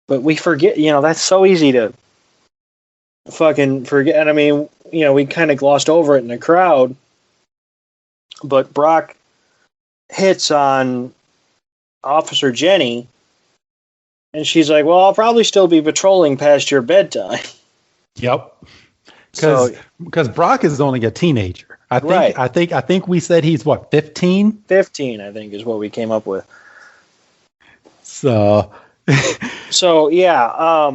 But we forget, that's so easy to fucking forget. And I mean, we kind of glossed over it in the crowd. But Brock hits on Officer Jenny, and she's like, well, I'll probably still be patrolling past your bedtime. Yep. Because Brock is only a teenager. I think we said he's what, 15? 15, I think, is what we came up with. So yeah,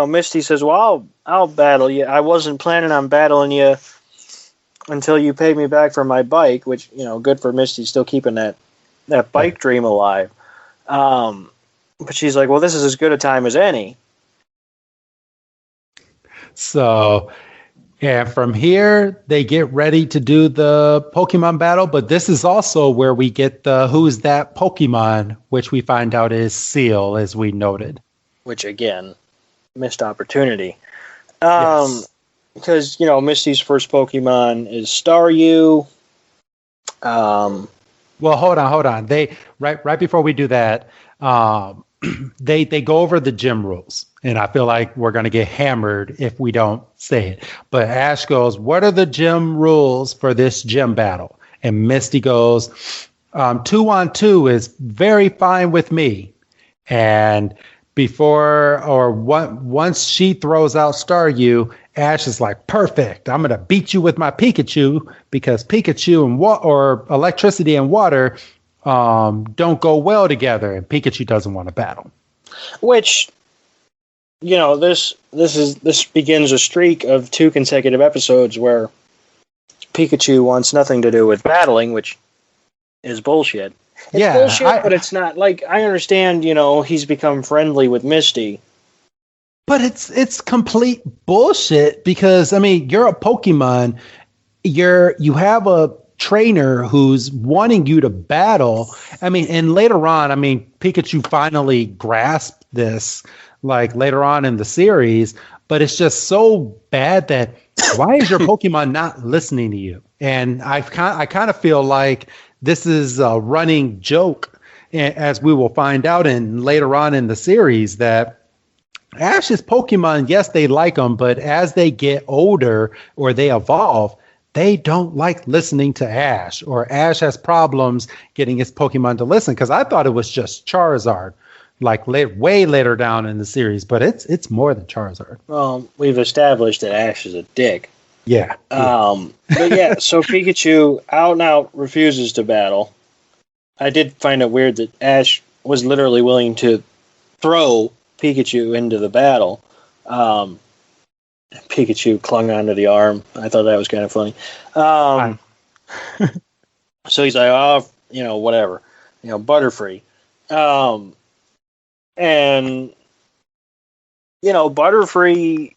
Misty says, well, I'll battle you. I wasn't planning on battling you until you paid me back for my bike, which, good for Misty, still keeping that bike dream alive. But she's like, well, this is as good a time as any. So, and from here, they get ready to do the Pokemon battle, but this is also where we get the Who's That Pokemon, which we find out is Seal, as we noted. Which, again, missed opportunity. Yes. Because, Misty's first Pokemon is Staryu. Well, hold on. They right before we do that, they go over the gym rules, and I feel like we're going to get hammered if we don't say it. But Ash goes, what are the gym rules for this gym battle? And Misty goes, 2-on-2 is very fine with me. And once she throws out Staryu, Ash is like, perfect. I'm going to beat you with my Pikachu, because Pikachu and or electricity and water don't go well together, and Pikachu doesn't want to battle. Which, this begins a streak of 2 consecutive episodes where Pikachu wants nothing to do with battling, which is bullshit. It's bullshit, but it's not. Like, I understand, he's become friendly with Misty. But it's complete bullshit, because, I mean, you're a Pokemon. You have a trainer who's wanting you to battle. I mean, and later on, Pikachu finally grasped this, like, later on in the series, but it's just so bad that why is your Pokemon not listening to you? And I kind of feel like this is a running joke, as we will find out later on in the series, that Ash's Pokemon, yes, they like them, but as they get older or they evolve, they don't like listening to Ash, or Ash has problems getting his Pokemon to listen. Because I thought it was just Charizard, like way later down in the series, but it's more than Charizard. Well, we've established that Ash is a dick. Yeah. But yeah, so Pikachu out and out refuses to battle. I did find it weird that Ash was literally willing to throw Pikachu into the battle. Pikachu clung onto the arm. I thought that was kind of funny. So he's like, oh, whatever. Butterfree. And, Butterfree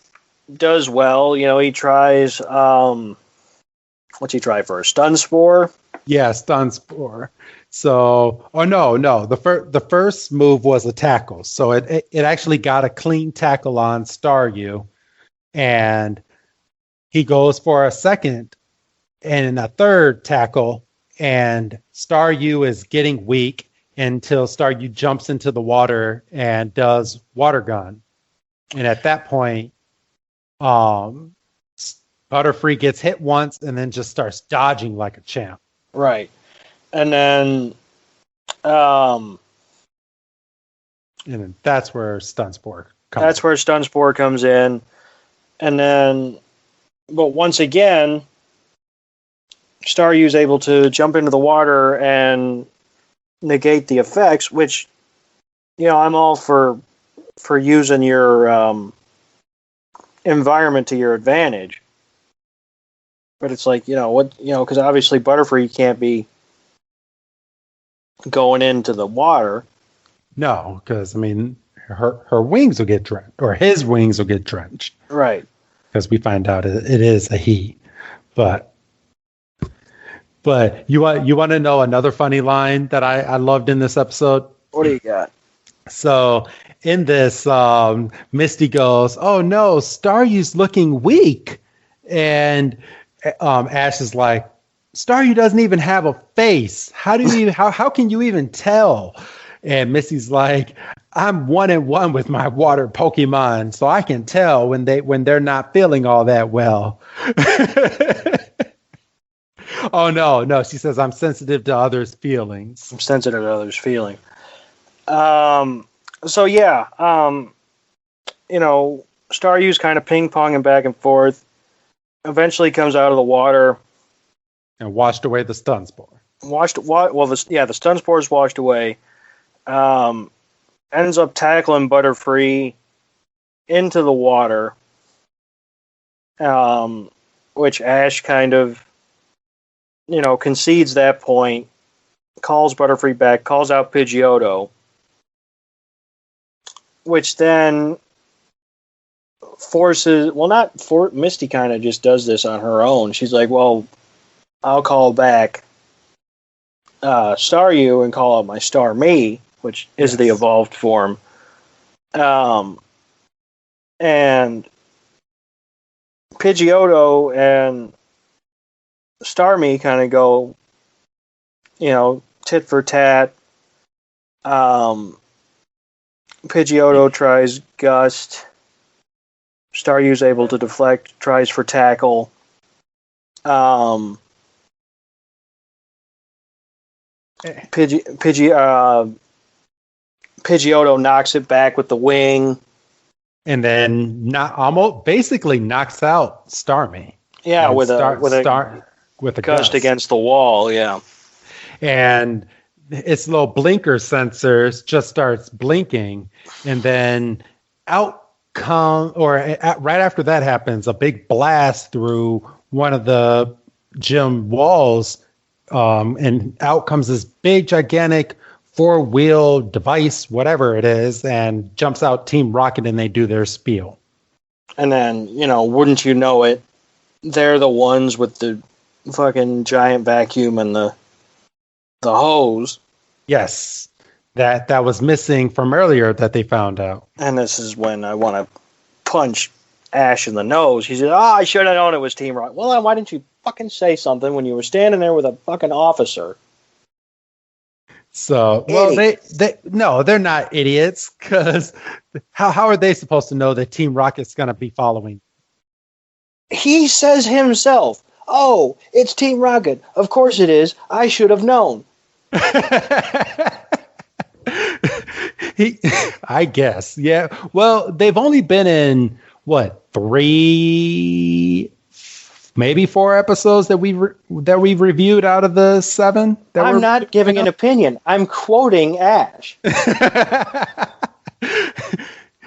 does well. He tries, what's he try first? Stun Spore? Yeah, Stun Spore. So, no. The first move was a tackle. So it actually got a clean tackle on Staryu. And he goes for a second and a third tackle, and Staryu is getting weak until Staryu jumps into the water and does water gun. And at that point, Butterfree gets hit once and then just starts dodging like a champ. Right. And then And that's where Stunspore comes That's where Stunspore comes in. And then, but once again, Staryu's able to jump into the water and negate the effects, which, I'm all for using your environment to your advantage. But it's like, because obviously Butterfree can't be going into the water. No, because, her wings will get drenched, or his wings will get drenched. Right. Because we find out it is a he. But you want to know another funny line that I loved in this episode? What do you got? So in this, Misty goes, "Oh no, Staryu's looking weak," and Ash is like, "Staryu doesn't even have a face. How can you even tell?" And Misty's like, "I'm 1-1 with my water Pokemon, so I can tell when they're not feeling all that well." Oh no, she says, "I'm sensitive to others' feelings." I'm sensitive to others' feeling. So yeah, Staryu's kind of ping-ponging back and forth. Eventually comes out of the water. And washed away the Stunspore. The Stunspore is washed away. Ends up tackling Butterfree into the water. Which Ash kind of, concedes that point. Calls Butterfree back, calls out Pidgeotto. Which then Misty kind of just does this on her own. She's like, well, I'll call back Staryu and call out my Starmie, which is the evolved form. And Pidgeotto and Starmie kind of go, tit for tat. Pidgeotto tries Gust. Staryu's able to deflect, tries for tackle. Pidgeotto knocks it back with the wing. And then basically knocks out Starmie. Yeah, with a gust against the wall, yeah. And its little blinker sensors just starts blinking, and then right after that happens, a big blast through one of the gym walls, and out comes this big, gigantic 4-wheel device, whatever it is, and jumps out Team Rocket, and they do their spiel. And then, wouldn't you know it, they're the ones with the fucking giant vacuum and the hose. Yes, that was missing from earlier that they found out. And this is when I want to punch Ash in the nose. He said, I should have known it was Team Rocket. Well, then why didn't you fucking say something when you were standing there with a fucking officer? So, well, they're not idiots, because how are they supposed to know that Team Rocket's going to be following? He says himself, "Oh, it's Team Rocket. Of course it is. I should have known." I guess, yeah. Well, they've only been in 3, maybe 4 episodes that we've reviewed out of the 7. I'm not giving an opinion. I'm quoting Ash.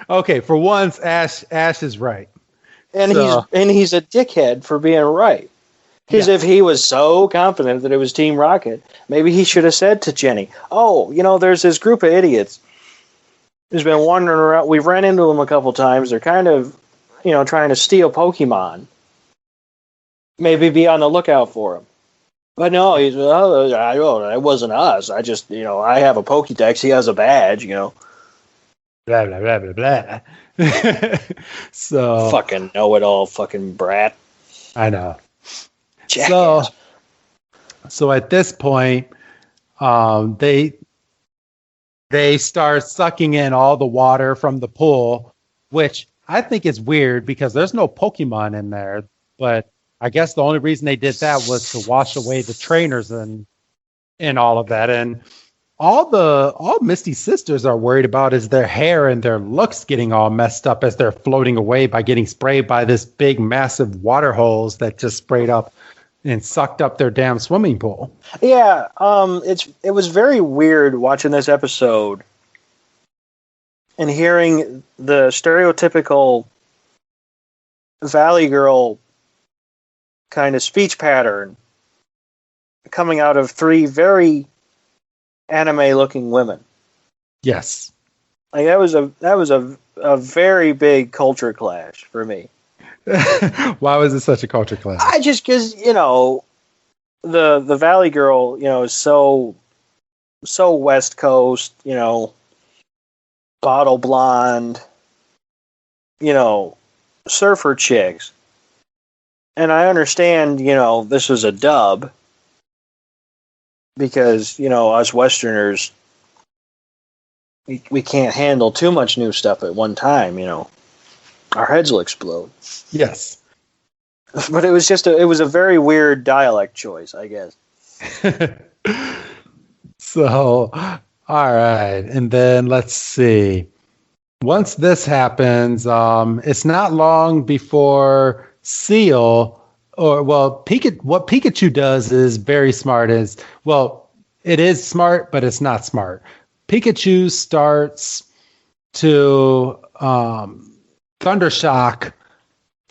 Okay, for once, Ash is right, and he's a dickhead for being right. Because if he was so confident that it was Team Rocket, maybe he should have said to Jenny, "Oh, there's this group of idiots who's been wandering around. We've ran into them a couple times. They're kind of, trying to steal Pokemon. Maybe be on the lookout for them." But no, he's, it wasn't us. I just, I have a Pokédex. He has a badge, Blah, blah, blah, blah, blah. So. Fucking know-it-all fucking brat. I know. Jackass. So at this point, they start sucking in all the water from the pool, which I think is weird because there's no Pokemon in there. But I guess the only reason they did that was to wash away the trainers and all of that. And all Misty's sisters are worried about is their hair and their looks getting all messed up as they're floating away by getting sprayed by this big, massive water hose that just sprayed up and sucked up their damn swimming pool. Yeah, it was very weird watching this episode and hearing the stereotypical Valley Girl kind of speech pattern coming out of three very anime-looking women. Yes, like that was a very big culture clash for me. Why was it such a culture clash? I just because the Valley Girl is so West Coast, bottle blonde, surfer chicks, and I understand this was a dub because us Westerners we can't handle too much new stuff at one time. Our heads will explode. Yes. But it was it was a very weird dialect choice, I guess. So, all right. And then let's see. Once this happens, it's not long before Seal, what Pikachu does is very smart. It is smart, but it's not smart. Pikachu starts to Thundershock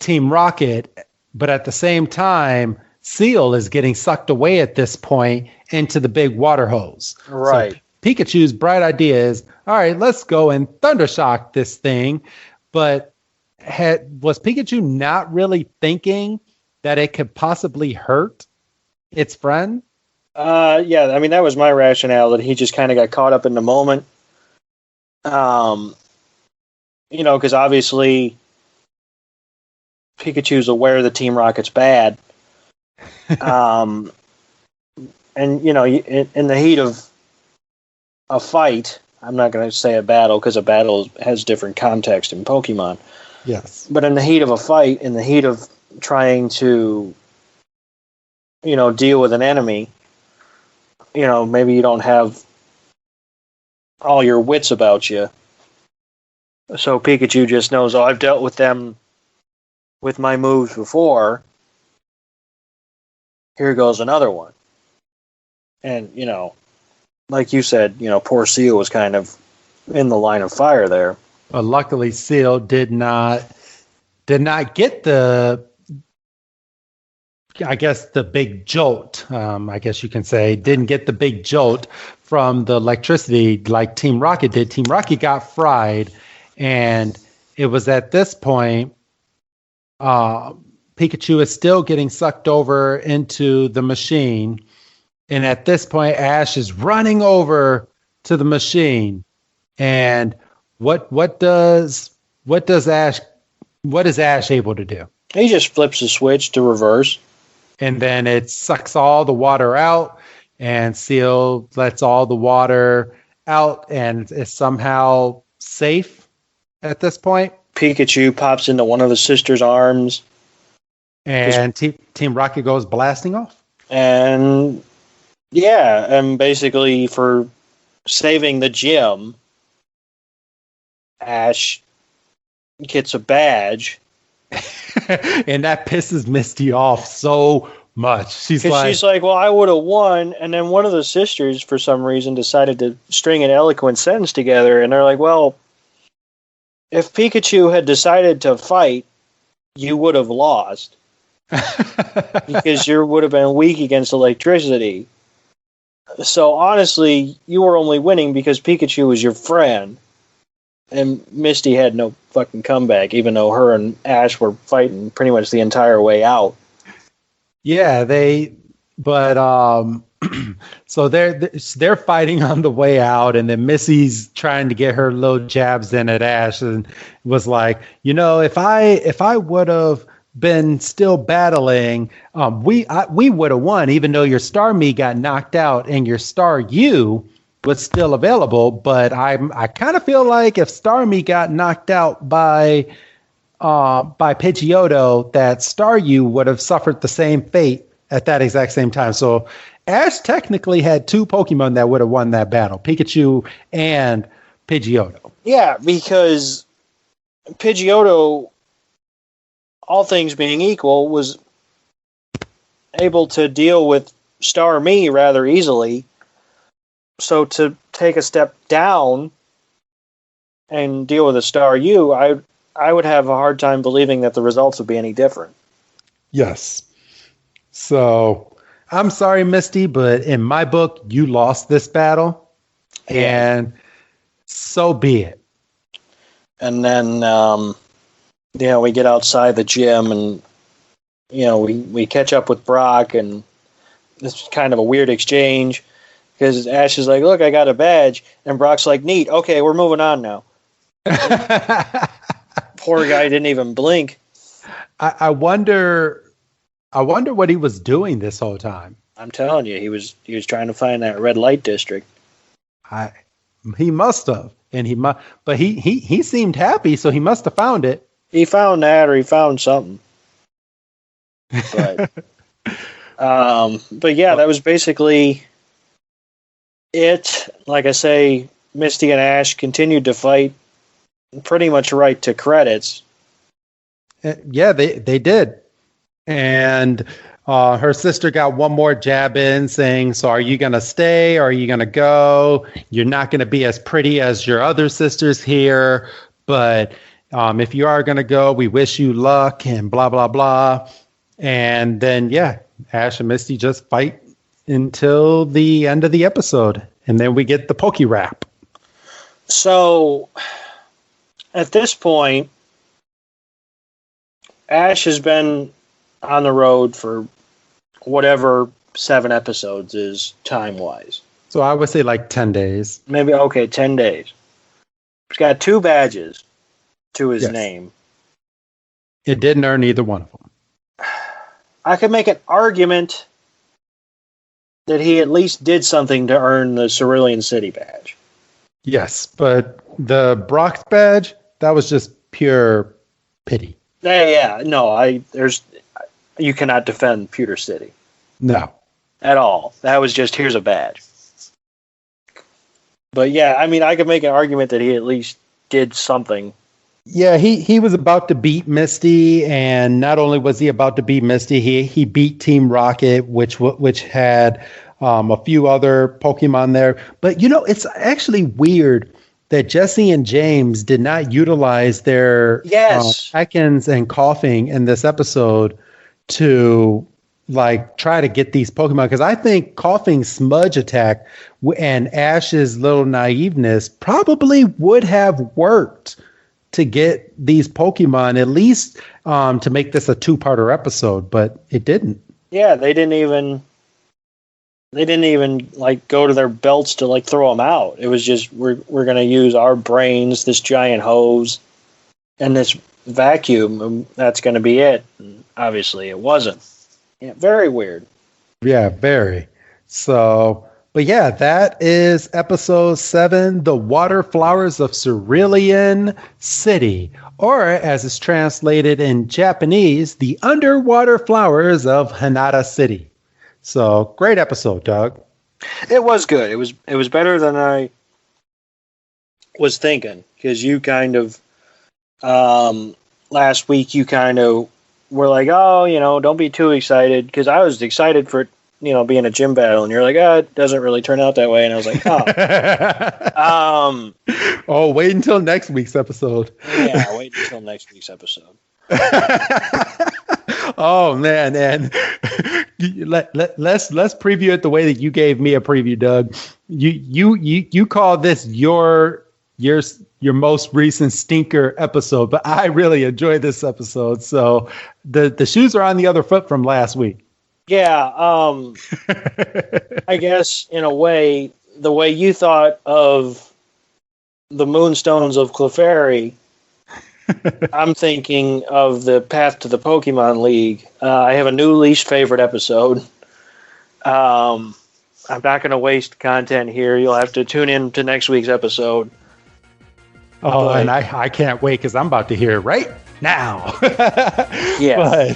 Team Rocket, but at the same time, Seal is getting sucked away at this point into the big water hose. Right. So Pikachu's bright idea is, all right, let's go and Thundershock this thing. But was Pikachu not really thinking that it could possibly hurt its friend? Yeah, I mean, that was my rationale, that he just kind of got caught up in the moment. Because obviously Pikachu's aware that Team Rocket's bad. And, in the heat of a fight, I'm not going to say a battle because a battle has different context in Pokemon. Yes. But in the heat of a fight, in the heat of trying to, deal with an enemy, maybe you don't have all your wits about you. So Pikachu just knows, I've dealt with them with my moves before. Here goes another one. And, like you said, poor Seal was kind of in the line of fire there. Well, luckily Seal did not get the big jolt. I guess you can say didn't get the big jolt from the electricity like Team Rocket did. Team Rocket got fried, and it was at this point Pikachu is still getting sucked over into the machine, and at this point Ash is running over to the machine. And what is Ash able to do? He just flips the switch to reverse. And then it sucks all the water out, and Seal lets all the water out and is somehow safe at this point. Pikachu pops into one of the sisters' arms. And Team Rocket goes blasting off. And, yeah, and basically for saving the gym, Ash gets a badge. And that pisses Misty off so much. She's like, well, I would have won. And then one of the sisters, for some reason, decided to string an eloquent sentence together. And they're like, well, if Pikachu had decided to fight, you would have lost. Because you would have been weak against electricity. So honestly, you were only winning because Pikachu was your friend. And Misty had no fucking comeback, even though her and Ash were fighting pretty much the entire way out. Yeah, so they're fighting on the way out, and then Missy's trying to get her little jabs in at Ash, and was like, if I would have been still battling, we would have won, even though your Starmie got knocked out and your Staryu was still available. But I kind of feel like if Starmie got knocked out by Pidgeotto, that Staryu would have suffered the same fate at that exact same time. So Ash technically had two Pokemon that would have won that battle, Pikachu and Pidgeotto. Yeah, because Pidgeotto, all things being equal, was able to deal with Starmie rather easily. So to take a step down and deal with a Staryu, I would have a hard time believing that the results would be any different. Yes. So I'm sorry, Misty, but in my book, you lost this battle, and so be it. And then, we get outside the gym, and we catch up with Brock, and this is kind of a weird exchange because Ash is like, "Look, I got a badge," and Brock's like, "Neat. Okay, we're moving on now." Poor guy didn't even blink. I wonder what he was doing this whole time. I'm telling you, he was trying to find that red light district. He must have, but he seemed happy, so he must have found it. He found that, or he found something. But yeah, that was basically it. Like I say, Misty and Ash continued to fight pretty much right to credits. Yeah, they did. And her sister got one more jab in saying, "So are you going to stay or are you going to go? You're not going to be as pretty as your other sisters here, but if you are going to go, we wish you luck," and blah, blah, blah. And then, Ash and Misty just fight until the end of the episode. And then we get the Poke Rap. So at this point, Ash has been on the road for whatever 7 episodes is time-wise. So I would say like 10 days. Maybe, 10 days. He's got 2 badges to his name. It didn't earn either one of them. I could make an argument that he at least did something to earn the Cerulean City badge. Yes, but the Brock's badge, that was just pure pity. You cannot defend Pewter City. No. At all. That was just, here's a badge. But I could make an argument that he at least did something. Yeah, he was about to beat Misty, and not only was he about to beat Misty, he beat Team Rocket, which had a few other Pokemon there. But it's actually weird that Jesse and James did not utilize their Ekans and Coughing in this episode to try to get these Pokemon, because I think Coughing's Smudge attack and Ash's little naiveness probably would have worked to get these Pokemon, at least to make this a 2-parter episode, but it didn't. Yeah, they didn't even go to their belts to throw them out. It was just, we're going to use our brains, this giant hose, and this vacuum, and that's going to be it. And obviously, it wasn't. Yeah, very weird. Yeah, very. So, but yeah, that is episode 7, The Water Flowers of Cerulean City, or as it's translated in Japanese, The Underwater Flowers of Hanada City. So, great episode, Doug. It was good. It was better than I was thinking, because you kind of last week you kind of were like, "Oh, don't be too excited," because I was excited for being a gym battle, and you're like, it doesn't really turn out that way, and I was like, oh, wait until next week's episode. Yeah, wait until next week's episode. Oh man, and let's preview it the way that you gave me a preview, Doug. You call this your most recent stinker episode, but I really enjoyed this episode. So the shoes are on the other foot from last week. Yeah, I guess in a way, the way you thought of the Moonstones of Clefairy, I'm thinking of the Path to the Pokemon League. I have a new least favorite episode. I'm not going to waste content here. You'll have to tune in to next week's episode. Oh, and I can't wait because I'm about to hear it right now. Yeah.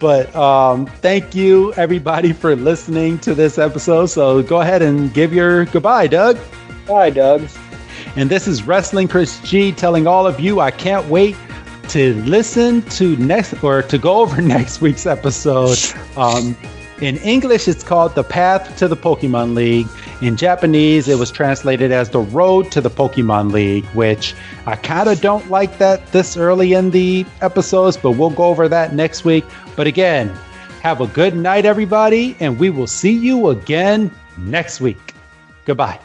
But thank you, everybody, for listening to this episode. So go ahead and give your goodbye, Doug. Bye, Doug. And this is Wrestling Chris G telling all of you I can't wait to listen to to go over next week's episode. In English, it's called The Path to the Pokemon League. In Japanese, it was translated as The Road to the Pokemon League, which I kind of don't like that this early in the episodes, but we'll go over that next week. But again, have a good night, everybody, and we will see you again next week. Goodbye.